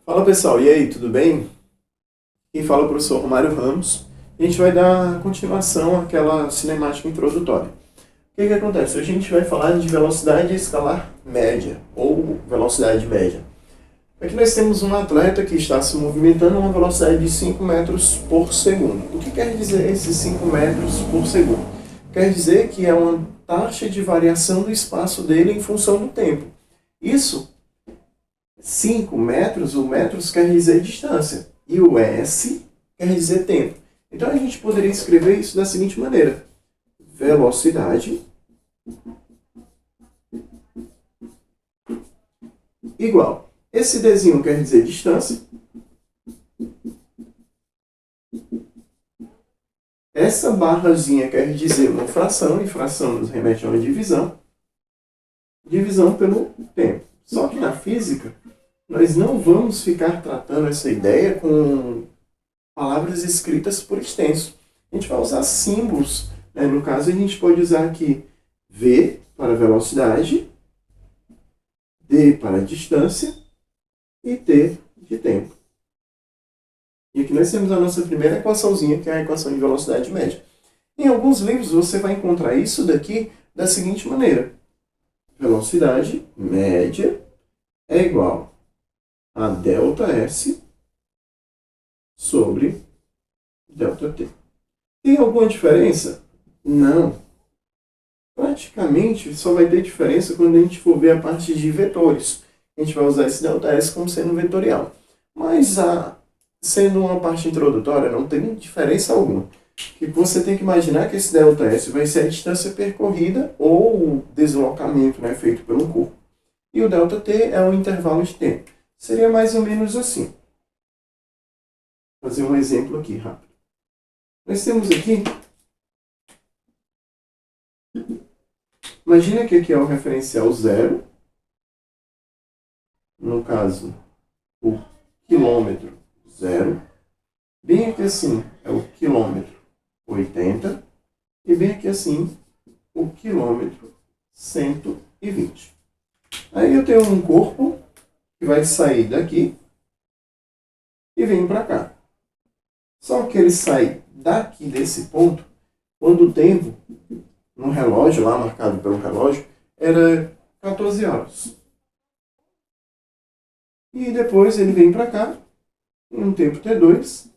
Fala pessoal, e aí, tudo bem? Quem fala é o professor Romário Ramos. E a gente vai dar continuação àquela cinemática introdutória. O que acontece? Hoje a gente vai falar de velocidade escalar média, ou velocidade média. Aqui nós temos um atleta que está se movimentando a uma velocidade de 5 metros por segundo. O que quer dizer esses 5 metros por segundo? Quer dizer que é uma taxa de variação do espaço dele em função do tempo. Isso 5 metros, o metros quer dizer distância, e o S quer dizer tempo. Então a gente poderia escrever isso da seguinte maneira: velocidade igual. Esse Dzinho quer dizer distância. Essa barrazinha quer dizer uma fração, e fração nos remete a uma divisão. Divisão pelo tempo. Só que na física, nós não vamos ficar tratando essa ideia com palavras escritas por extenso. A gente vai usar símbolos. No caso, a gente pode usar aqui V para velocidade, D para distância e T de tempo. E aqui nós temos a nossa primeira equaçãozinha, que é a equação de velocidade média. Em alguns livros você vai encontrar isso daqui da seguinte maneira: velocidade média é igual a ΔS sobre ΔT. Tem alguma diferença? Não. Praticamente só vai ter diferença quando a gente for ver a parte de vetores. A gente vai usar esse ΔS como sendo vetorial. Mas sendo uma parte introdutória, não tem diferença alguma. E você tem que imaginar que esse ΔS vai ser a distância percorrida ou o deslocamento, feito pelo corpo. E o ΔT é o intervalo de tempo. Seria mais ou menos assim. Vou fazer um exemplo aqui rápido. Nós temos aqui... Imagina que aqui é o referencial 0. No caso, o quilômetro 0. Bem aqui assim é o quilômetro 80. E bem aqui assim o quilômetro 120. Aí eu tenho um corpo que vai sair daqui e vem para cá. Só que ele sai daqui desse ponto quando o tempo, no relógio, lá marcado pelo relógio, era 14 horas. E depois ele vem para cá, em um tempo T2,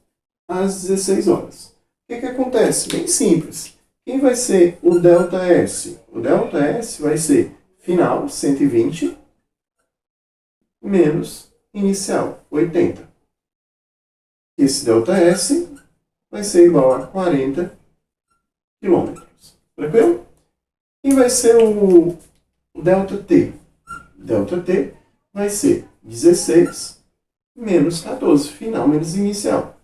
às 16 horas. O que acontece? Bem simples. Quem vai ser o ΔS? O ΔS vai ser final, 120, menos inicial, 80. Esse ΔS vai ser igual a 40 km. Tranquilo? E vai ser o ΔT. ΔT vai ser 16 menos 14, final menos inicial.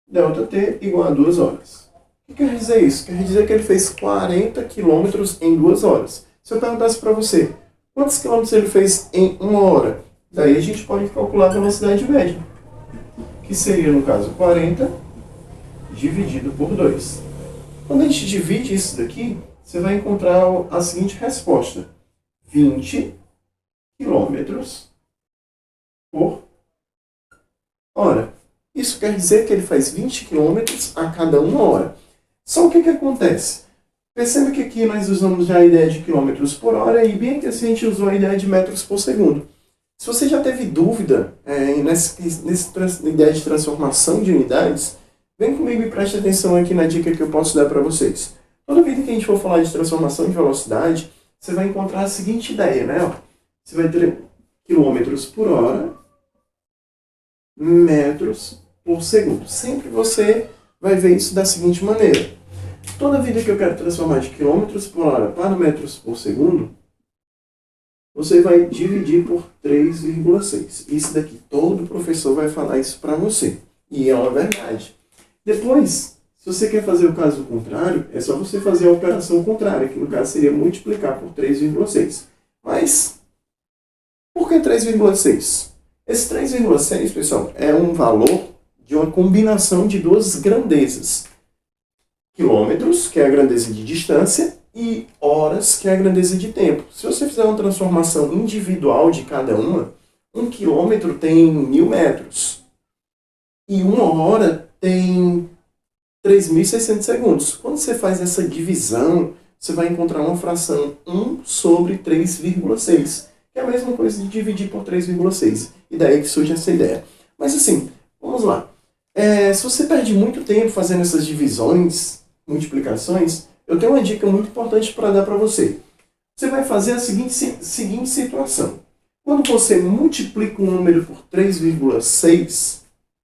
ΔT igual a 2 horas. O que quer dizer isso? Quer dizer que ele fez 40 km em 2 horas. Se eu perguntasse para você, quantos quilômetros ele fez em 1 hora? Daí a gente pode calcular a velocidade média, que seria, no caso, 40 dividido por 2. Quando a gente divide isso daqui, você vai encontrar a seguinte resposta: 20 quilômetros por hora. Isso quer dizer que ele faz 20 quilômetros a cada 1 hora. Só o que acontece? Perceba que aqui nós usamos já a ideia de quilômetros por hora e bem que assim a gente usou a ideia de metros por segundo. Se você já teve dúvida nessa ideia de transformação de unidades, vem comigo e preste atenção aqui na dica que eu posso dar para vocês. Toda vez que a gente for falar de transformação de velocidade, você vai encontrar a seguinte ideia, Você vai ter quilômetros por hora, metros por segundo. Sempre você vai ver isso da seguinte maneira: toda vida que eu quero transformar de quilômetros por hora para metros por segundo, você vai dividir por 3,6. Isso daqui, todo professor vai falar isso para você. E é uma verdade. Depois, se você quer fazer o caso contrário, é só você fazer a operação contrária, que no caso seria multiplicar por 3,6. Mas, por que 3,6? Esse 3,6, pessoal, é um valor de uma combinação de duas grandezas. Quilômetros, que é a grandeza de distância, e horas, que é a grandeza de tempo. Se você fizer uma transformação individual de cada uma, 1 quilômetro tem 1000 metros. E 1 hora tem 3.600 segundos. Quando você faz essa divisão, você vai encontrar uma fração 1 sobre 3,6, que é a mesma coisa de dividir por 3,6. E daí que surge essa ideia. Mas assim, vamos lá. Se você perde muito tempo fazendo essas divisões, multiplicações, eu tenho uma dica muito importante para dar para você. Você vai fazer a seguinte situação. Quando você multiplica um número por 3,6,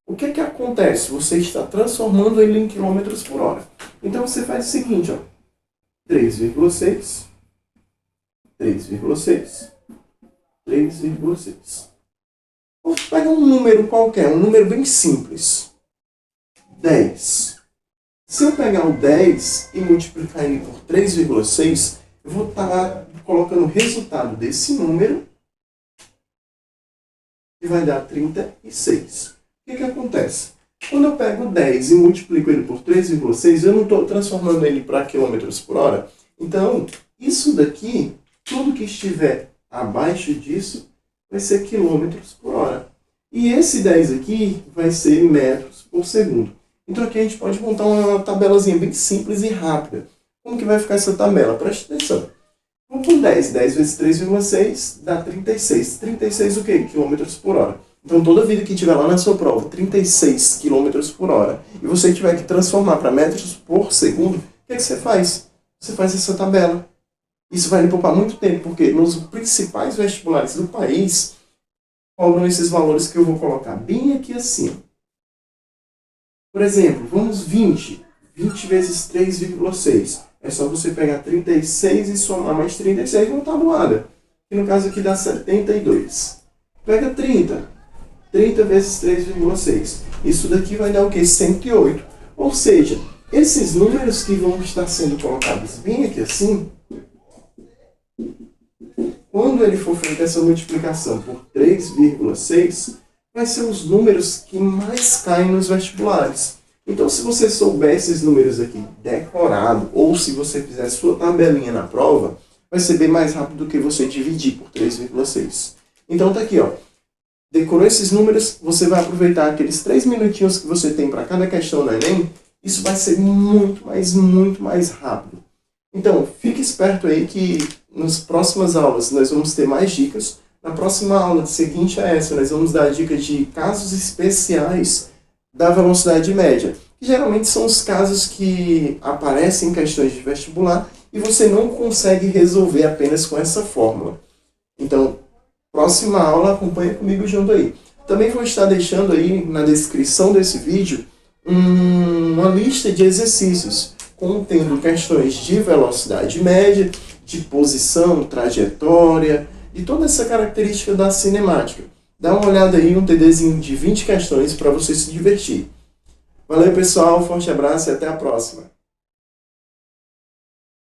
o que acontece? Você está transformando ele em quilômetros por hora. Então você faz o seguinte, ó. 3,6, 3,6, 3,6. Vou pegar um número qualquer, um número bem simples. 10. Se eu pegar o 10 e multiplicar ele por 3,6, eu vou estar colocando o resultado desse número e vai dar 36. O que acontece? Quando eu pego 10 e multiplico ele por 3,6, eu não estou transformando ele para quilômetros por hora. Então, isso daqui, tudo que estiver abaixo disso, vai ser quilômetros por hora. E esse 10 aqui vai ser metros por segundo. Então aqui a gente pode montar uma tabelazinha bem simples e rápida. Como que vai ficar essa tabela? Preste atenção. Vamos por 10. 10 vezes 3,6 dá 36. 36 o quê? Quilômetros por hora. Então toda vida que tiver lá na sua prova, 36 quilômetros por hora, e você tiver que transformar para metros por segundo, o que você faz? Você faz essa tabela. Isso vai lhe poupar muito tempo, porque nos principais vestibulares do país, cobram esses valores que eu vou colocar bem aqui acima. Por exemplo, vamos 20. 20 vezes 3,6. É só você pegar 36 e somar mais 36 numa tabuada. Que no caso aqui dá 72. Pega 30. 30 vezes 3,6. Isso daqui vai dar o quê? 108. Ou seja, esses números que vão estar sendo colocados bem aqui assim, quando ele for feita essa multiplicação por 3,6, vai ser os números que mais caem nos vestibulares. Então, se você souber esses números aqui decorado, ou se você fizer sua tabelinha na prova, vai ser bem mais rápido do que você dividir por 3,6. Então, tá aqui, ó. Decorou esses números, você vai aproveitar aqueles 3 minutinhos que você tem para cada questão no Enem. Isso vai ser muito mais rápido. Então, fique esperto aí que nas próximas aulas nós vamos ter mais dicas. Na próxima aula seguinte a essa, nós vamos dar dicas de casos especiais da velocidade média, que geralmente são os casos que aparecem em questões de vestibular e você não consegue resolver apenas com essa fórmula. Então, próxima aula, acompanha comigo junto aí. Também vou estar deixando aí na descrição desse vídeo uma lista de exercícios contendo questões de velocidade média, de posição, trajetória, de toda essa característica da cinemática. Dá uma olhada aí, um TDzinho de 20 questões para você se divertir. Valeu, pessoal, forte abraço e até a próxima.